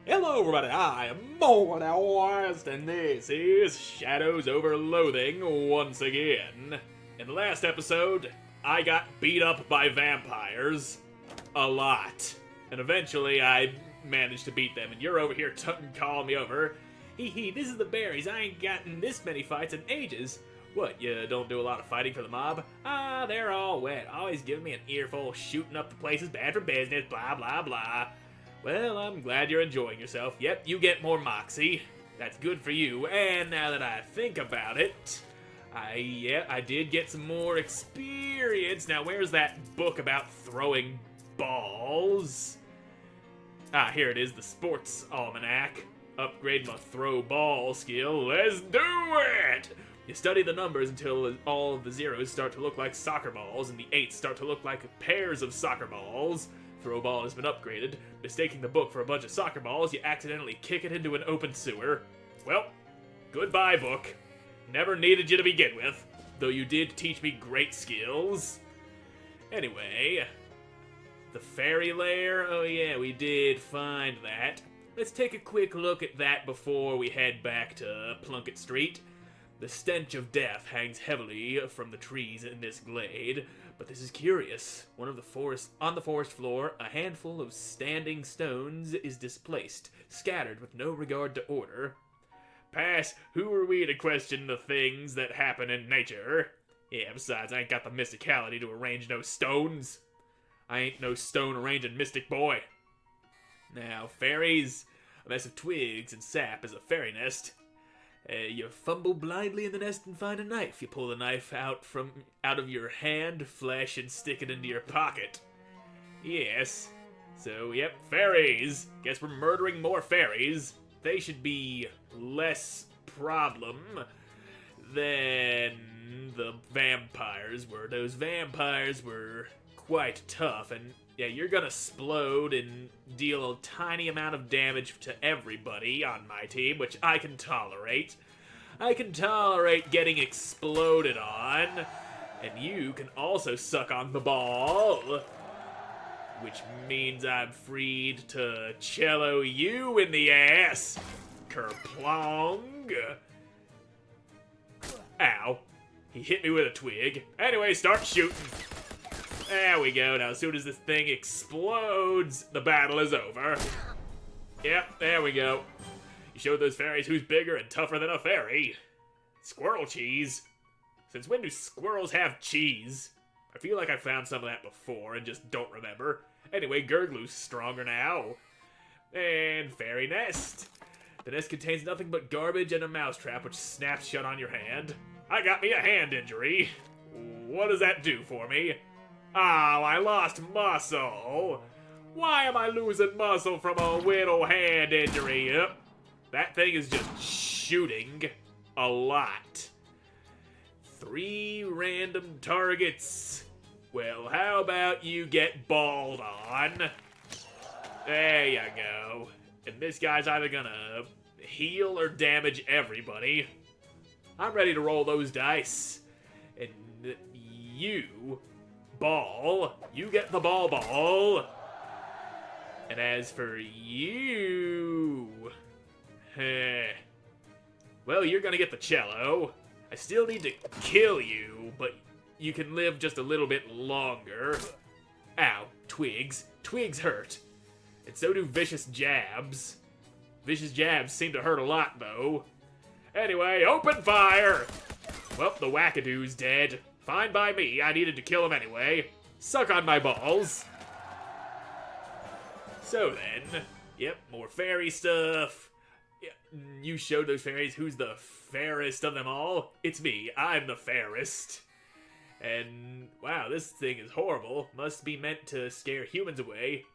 Hello everybody, I am Moldy, and this is Shadows over Loathing once again. In the last episode, I got beat up by vampires. A lot. And eventually I managed to beat them, and you're over here calling me over. Hee hee, this is the berries, I ain't gotten this many fights in ages. What, you don't do a lot of fighting for the mob? Ah, they're all wet, always giving me an earful, shooting up the place is bad for business, blah blah blah. Well, I'm glad you're enjoying yourself. Yep, you get more moxie. That's good for you. And now that I think about it, I did get some more experience. Now, where's that book about throwing balls? Ah, here it is, the Sports Almanac. Upgrade my throw ball skill. Let's do it! You study the numbers until all of the zeros start to look like soccer balls and the eights start to look like pairs of soccer balls. Throw ball has been upgraded. Mistaking the book for a bunch of soccer balls, you accidentally kick it into an open sewer. Well, goodbye, book. Never needed you to begin with, though you did teach me great skills. Anyway, the fairy lair? Oh yeah, we did find that. Let's take a quick look at that before we head back to Plunkett Street. The stench of death hangs heavily from the trees in this glade, but this is curious. On the forest floor, a handful of standing stones is displaced, scattered with no regard to order. Pass, who are we to question the things that happen in nature? Yeah, besides, I ain't got the mysticality to arrange no stones. I ain't no stone arranging mystic boy. Now, fairies, a mess of twigs and sap is a fairy nest. You fumble blindly in the nest and find a knife. You pull the knife out of your hand, flesh, and stick it into your pocket. Yes. So, yep, fairies. Guess we're murdering more fairies. They should be less problem than the vampires were. Those vampires were quite tough, and yeah, you're gonna explode and deal a tiny amount of damage to everybody on my team, which I can tolerate. I can tolerate getting exploded on, and you can also suck on the ball, which means I'm freed to cello you in the ass. Kerplong. Ow. He hit me with a twig. Anyway, start shooting. There we go. Now, as soon as this thing explodes, the battle is over. Yep, there we go. You showed those fairies who's bigger and tougher than a fairy. Squirrel cheese. Since when do squirrels have cheese? I feel like I found some of that before and just don't remember. Anyway, Gurglu's stronger now. And fairy nest. The nest contains nothing but garbage and a mousetrap which snaps shut on your hand. I got me a hand injury. What does that do for me? Oh, I lost muscle. Why am I losing muscle from a little hand injury? Yep. That thing is just shooting a lot. 3 random targets. Well, how about you get balled on? There you go. And this guy's either gonna heal or damage everybody. I'm ready to roll those dice. And you... ball, you get the ball. And as for you, well, you're gonna get the cello. I still need to kill you, but you can live just a little bit longer. Ow, twigs. Twigs hurt. And so do vicious jabs. Vicious jabs seem to hurt a lot, though. Anyway, open fire! Well, the wackadoo's dead. Fine by me, I needed to kill him anyway. Suck on my balls. So then, yep, more fairy stuff. Yeah, you showed those fairies who's the fairest of them all. It's me, I'm the fairest. And, wow, this thing is horrible. Must be meant to scare humans away.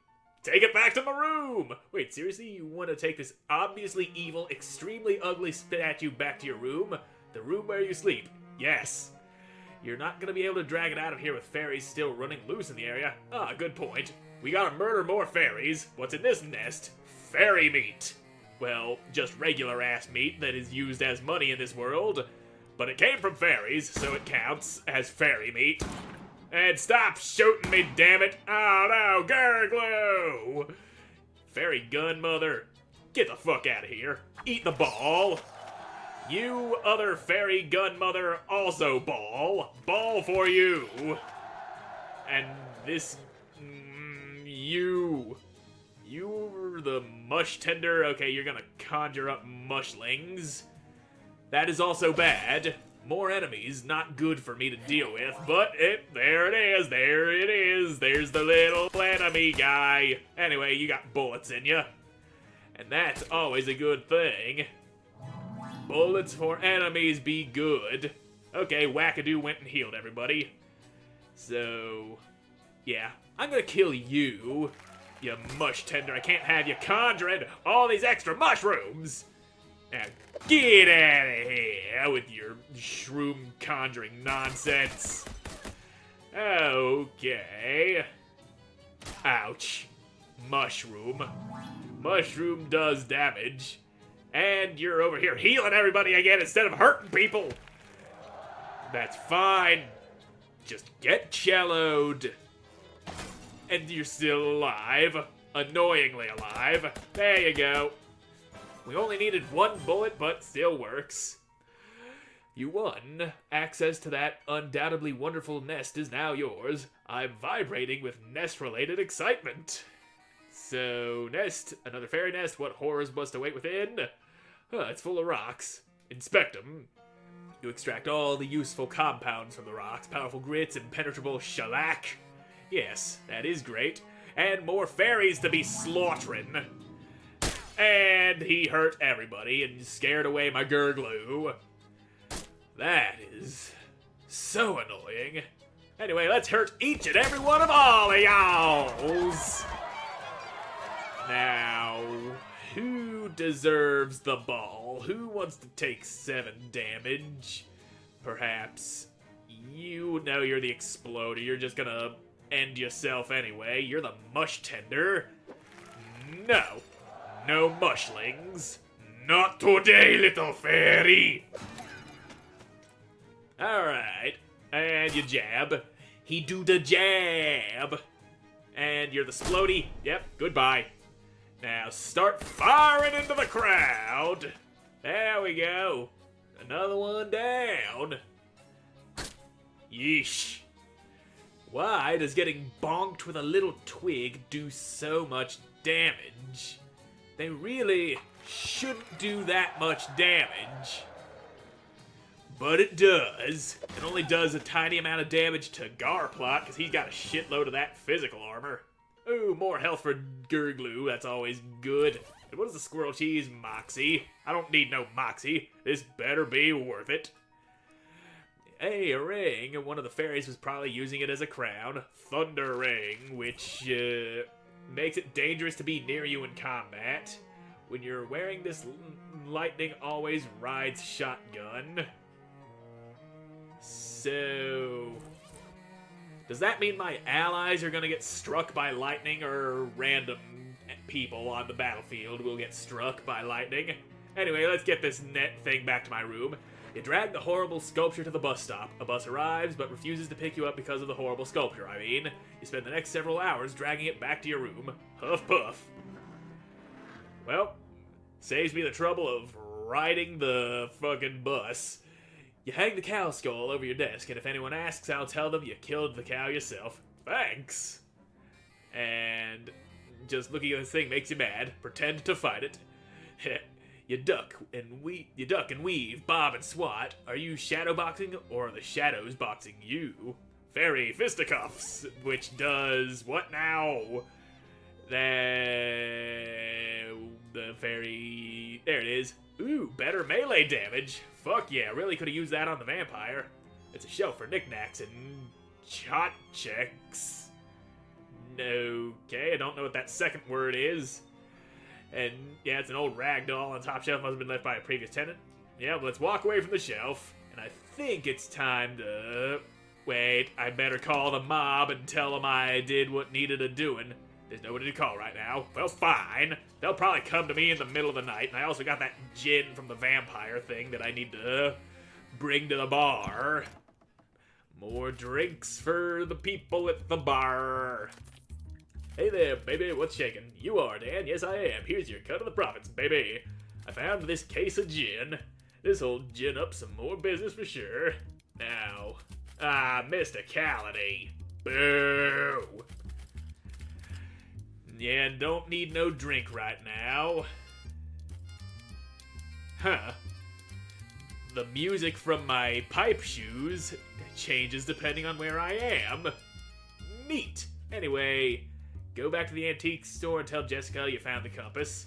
Take it back to my room! Wait, seriously, you want to take this obviously evil, extremely ugly statue back to your room? The room where you sleep? Yes. You're not gonna be able to drag it out of here with fairies still running loose in the area. Ah, good point. We gotta murder more fairies. What's in this nest? Fairy meat. Well, just regular ass meat that is used as money in this world. But it came from fairies, so it counts as fairy meat. And stop shooting me, damn it! Oh no, Gurglu! Fairy gun, mother. Get the fuck out of here. Eat the ball. You other fairy gun mother also ball. Ball for you. And this... You're the mush tender? Okay, you're gonna conjure up mushlings. That is also bad. More enemies, not good for me to deal with, but there it is, there's the little enemy guy. Anyway, you got bullets in you, and that's always a good thing. Bullets for enemies be good. Okay, Wackadoo went and healed everybody. So, yeah, I'm gonna kill you, you mush tender. I can't have you conjuring all these extra mushrooms. Now, get out of here with your shroom conjuring nonsense. Okay. Ouch. Mushroom. Mushroom does damage. And you're over here healing everybody again instead of hurting people. That's fine. Just get celloed. And you're still alive. Annoyingly alive. There you go. We only needed one bullet, but still works. You won. Access to that undoubtedly wonderful nest is now yours. I'm vibrating with nest-related excitement. So, nest, another fairy nest, what horrors must await within? It's full of rocks. Inspect them. You extract all the useful compounds from the rocks, powerful grits, impenetrable shellac. Yes, that is great. And more fairies to be slaughtering. And he hurt everybody and scared away my gurglue. That is so annoying. Anyway, let's hurt each and every one of all of y'alls. Now, who deserves the ball? Who wants to take 7 damage? Perhaps you know you're the exploder. You're just gonna end yourself anyway. You're the mush tender. No. No mushlings. Not today, little fairy. Alright. And you jab. He do the jab. And you're the splody. Yep, goodbye. Now start firing into the crowd. There we go. Another one down. Yeesh. Why does getting bonked with a little twig do so much damage? They really shouldn't do that much damage. But it does. It only does a tiny amount of damage to Garplot, because he's got a shitload of that physical armor. Ooh, more health for Gurglue. That's always good. And what is the squirrel cheese? Moxie. I don't need no Moxie. This better be worth it. Hey, a ring. One of the fairies was probably using it as a crown. Thunder ring, which makes it dangerous to be near you in combat. When you're wearing this, lightning always rides shotgun. So, does that mean my allies are gonna get struck by lightning, or random people on the battlefield will get struck by lightning? Anyway, let's get this net thing back to my room. You drag the horrible sculpture to the bus stop. A bus arrives, but refuses to pick you up because of the horrible sculpture. I mean, you spend the next several hours dragging it back to your room. Huff puff. Well, saves me the trouble of riding the fucking bus. You hang the cow skull over your desk, and if anyone asks, I'll tell them you killed the cow yourself. Thanks. And just looking at this thing makes you mad. Pretend to fight it. You duck and weave, bob and swat. Are you shadow boxing, or are the shadows boxing you? Fairy fisticuffs, which does what now? The fairy... There it is. Ooh, better melee damage. Fuck yeah, really could have used that on the vampire. It's a shelf for knickknacks and chot checks. Okay, I don't know what that second word is. And yeah, it's an old rag doll on top shelf. Must have been left by a previous tenant. Yeah, but let's walk away from the shelf. And I think it's time to... Wait, I better call the mob and tell them I did what needed a doing. There's nobody to call right now. Well, fine. They'll probably come to me in the middle of the night. And I also got that gin from the vampire thing that I need to bring to the bar. More drinks for the people at the bar. Hey there, baby, what's shaking? You are, Dan. Yes, I am. Here's your cut of the profits, baby. I found this case of gin. This'll gin up some more business for sure. Now, mysticality. Boo! Yeah, don't need no drink right now. Huh. The music from my pipe shoes changes depending on where I am. Neat. Anyway, go back to the antique store and tell Jessica you found the compass.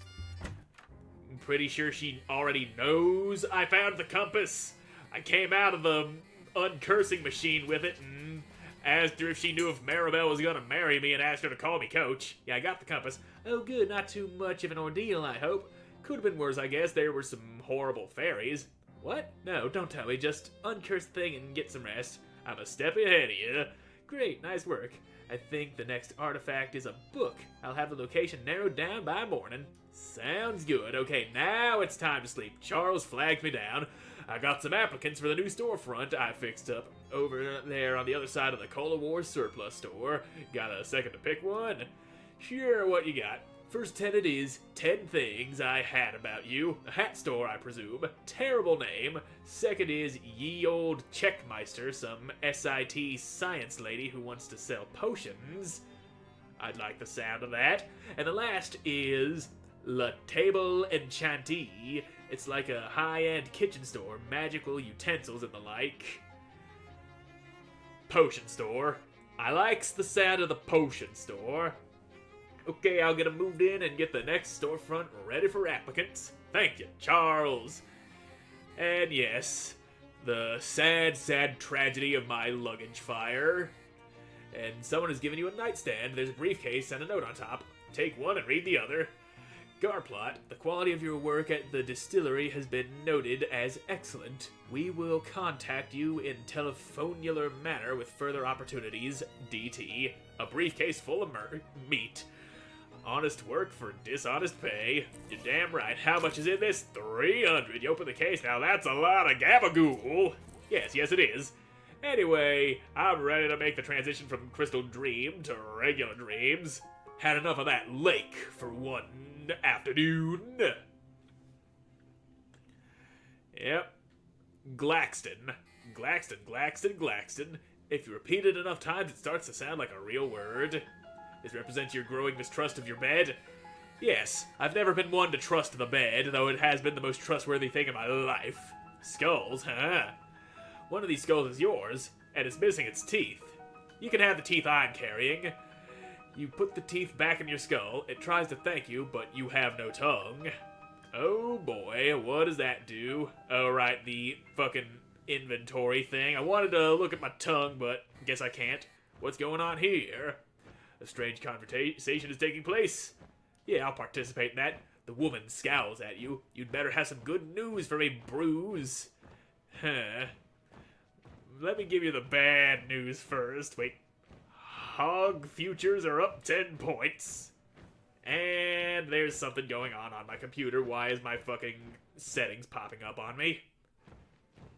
I'm pretty sure she already knows I found the compass. I came out of the uncursing machine with it and asked her if she knew if Maribel was gonna marry me and asked her to call me coach. Yeah, I got the compass. Oh good, not too much of an ordeal, I hope. Could have been worse, I guess. There were some horrible fairies. What? No, don't tell me. Just uncurse the thing and get some rest. I'm a step ahead of you. Great, nice work. I think the next artifact is a book. I'll have the location narrowed down by morning. Sounds good. Okay, now it's time to sleep. Charles flagged me down. I got some applicants for the new storefront I fixed up over there on the other side of the Cola Wars surplus store. Got a second to pick one? Sure, what you got? First tenant is 10 things I had about you. A hat store, I presume. Terrible name. Second is ye old Checkmeister, some SIT science lady who wants to sell potions. I'd like the sound of that. And the last is La Table Enchantee. It's like a high-end kitchen store, magical utensils and the like. Potion store. I likes the sound of the potion store. Okay, I'll get 'em moved in and get the next storefront ready for applicants. Thank you, Charles. And yes, the sad, sad tragedy of my luggage fire. And someone has given you a nightstand. There's a briefcase and a note on top. Take one and read the other. Garplot, the quality of your work at the distillery has been noted as excellent. We will contact you in telephonular manner with further opportunities. DT, a briefcase full of meat. Honest work for dishonest pay. You're damn right. How much is in this? 300. You open the case. Now that's a lot of gabagool. Yes, it is. Anyway, I'm ready to make the transition from Crystal Dream to regular dreams. Had enough of that lake for one afternoon. Yep. Glaxton. Glaxton. If you repeat it enough times, it starts to sound like a real word. This represents your growing mistrust of your bed. Yes, I've never been one to trust the bed, though it has been the most trustworthy thing in my life. Skulls, huh? One of these skulls is yours, and it's missing its teeth. You can have the teeth I'm carrying. You put the teeth back in your skull, it tries to thank you, but you have no tongue. Oh boy, what does that do? Oh right, the fucking inventory thing. I wanted to look at my tongue, but guess I can't. What's going on here? A strange conversation is taking place. Yeah, I'll participate in that. The woman scowls at you. You'd better have some good news for me, Bruise. Huh. Let me give you the bad news first. Wait. Hog futures are up 10 points. And there's something going on my computer. Why is my fucking settings popping up on me?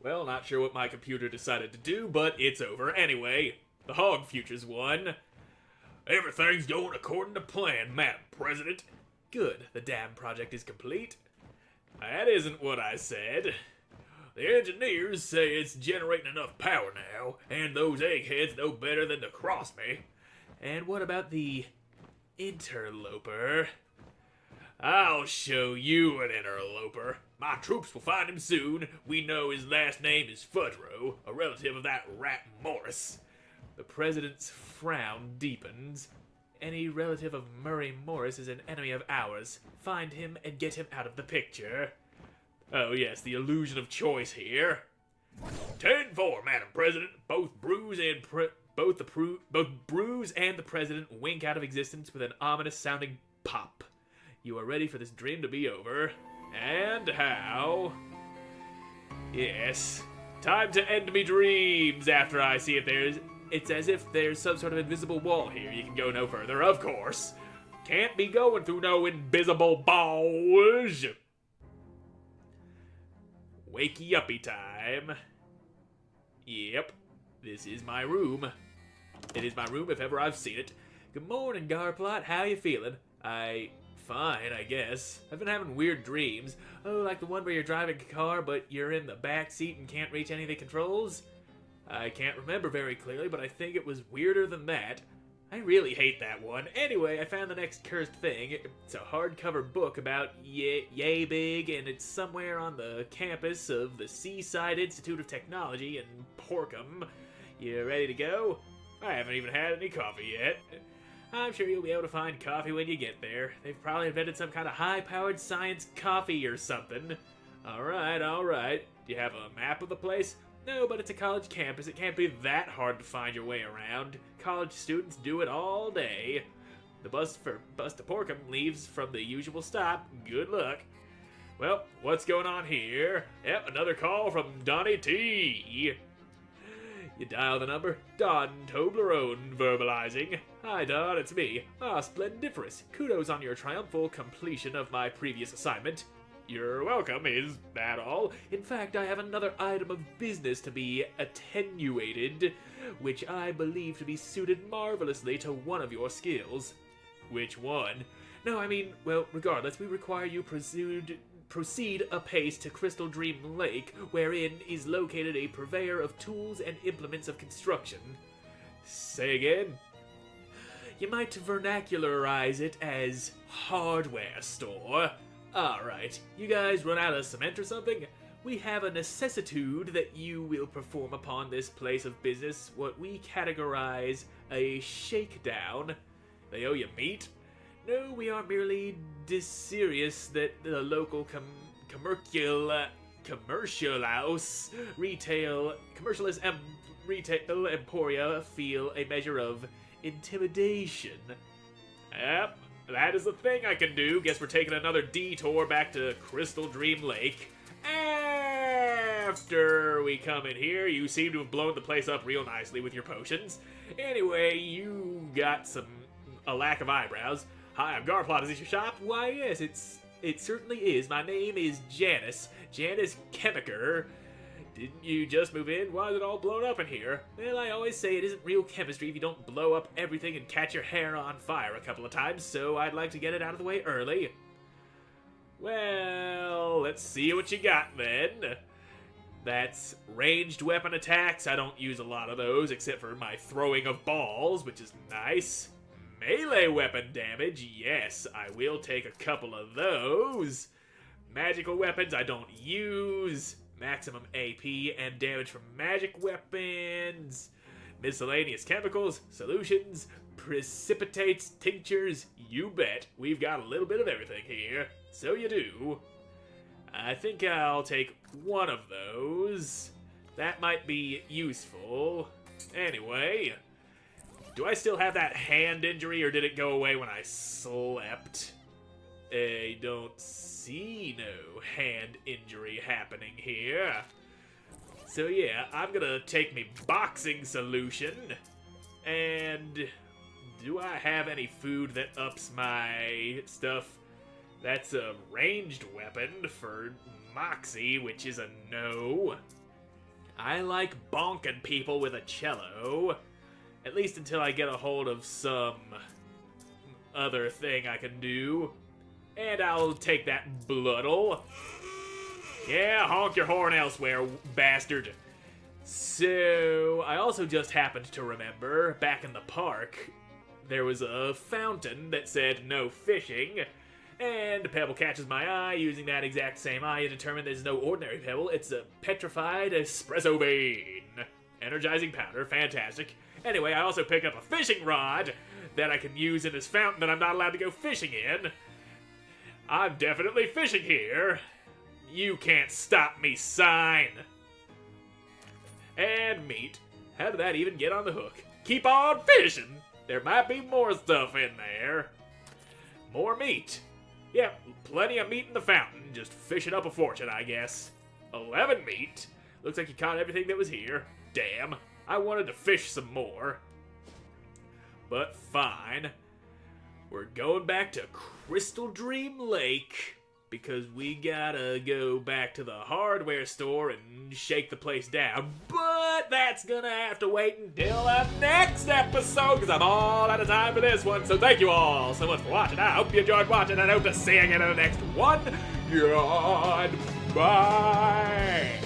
Well, not sure what my computer decided to do, but it's over. Anyway, the hog futures won. Everything's going according to plan, Madam President. Good, the damn project is complete. That isn't what I said. The engineers say it's generating enough power now, and those eggheads know better than to cross me. And what about the interloper? I'll show you an interloper. My troops will find him soon. We know his last name is Fudrow, a relative of that rat Morris. The president's frown deepens. Any relative of Murray Morris is an enemy of ours. Find him and get him out of the picture. Oh yes, the illusion of choice here. 10-4, Madam President. Both Bruise and Bruise and the President wink out of existence with an ominous-sounding pop. You are ready for this dream to be over. And how? Yes. Time to end me dreams after I see if there's... It's as if there's some sort of invisible wall here. You can go no further, of course. Can't be going through no invisible balls. Wakey-uppy time. Yep, this is my room. It is my room if ever I've seen it. Good morning, Garplot. How you feeling? Fine, I guess. I've been having weird dreams. Oh, like the one where you're driving a car, but you're in the back seat and can't reach any of the controls? I can't remember very clearly, but I think it was weirder than that. I really hate that one. Anyway, I found the next cursed thing. It's a hardcover book about yay big, and it's somewhere on the campus of the Seaside Institute of Technology in Porkham. You ready to go? I haven't even had any coffee yet. I'm sure you'll be able to find coffee when you get there. They've probably invented some kind of high-powered science coffee or something. Alright. Do you have a map of the place? No, but it's a college campus. It can't be that hard to find your way around. College students do it all day. The bus to Porkham leaves from the usual stop. Good luck. Well, what's going on here? Yep, another call from Donnie T. You dial the number. Don Toblerone verbalizing. Hi, Don, it's me. Splendiferous. Kudos on your triumphal completion of my previous assignment. You're welcome, is that all? In fact, I have another item of business to be attenuated, which I believe to be suited marvelously to one of your skills. Which one? No, I mean, well, regardless, we require you proceed apace to Crystal Dream Lake, wherein is located a purveyor of tools and implements of construction. Say again? You might vernacularize it as hardware store. Alright, you guys run out of cement or something? We have a necessitude that you will perform upon this place of business, what we categorize a shakedown. They owe you meat? No, we are merely desirious that the local retail emporia feel a measure of intimidation. Yep. That is the thing I can do. Guess we're taking another detour back to Crystal Dream Lake. After we come in here, you seem to have blown the place up real nicely with your potions. Anyway, you got a lack of eyebrows. Hi, I'm Garplot. Is this your shop? Why, yes, it certainly is. My name is Janice Chemiker. Didn't you just move in? Why is it all blown up in here? Well, I always say it isn't real chemistry if you don't blow up everything and catch your hair on fire a couple of times, so I'd like to get it out of the way early. Well, let's see what you got then. That's ranged weapon attacks. I don't use a lot of those, except for my throwing of balls, which is nice. Melee weapon damage, yes, I will take a couple of those. Magical weapons I don't use. Maximum AP and damage from magic weapons. Miscellaneous chemicals, solutions, precipitates, tinctures, you bet. We've got a little bit of everything here. So you do. I think I'll take one of those. That might be useful. Anyway, do I still have that hand injury or did it go away when I slept? I don't see no hand injury happening here. So yeah, I'm gonna take me boxing solution. And do I have any food that ups my stuff? That's a ranged weapon for Moxie, which is a no. I like bonking people with a cello. At least until I get a hold of some other thing I can do. And I'll take that bloodle. Yeah, honk your horn elsewhere, bastard. So, I also just happened to remember, back in the park, there was a fountain that said no fishing, and a pebble catches my eye. Using that exact same eye, you determine there's no ordinary pebble, it's a petrified espresso bean. Energizing powder, fantastic. Anyway, I also picked up a fishing rod that I can use in this fountain that I'm not allowed to go fishing in. I'm definitely fishing here. You can't stop me, sign. And meat. How did that even get on the hook? Keep on fishing. There might be more stuff in there. More meat. Yeah, plenty of meat in the fountain. Just fishing up a fortune, I guess. 11 meat. Looks like you caught everything that was here. Damn. I wanted to fish some more. But fine. We're going back to Crystal Dream Lake because we gotta go back to the hardware store and shake the place down. But But that's gonna have to wait until the next episode, because I'm all out of time for this one. So thank you all so much for watching. I hope you enjoyed watching, and I hope to see you again in the next one. Goodbye.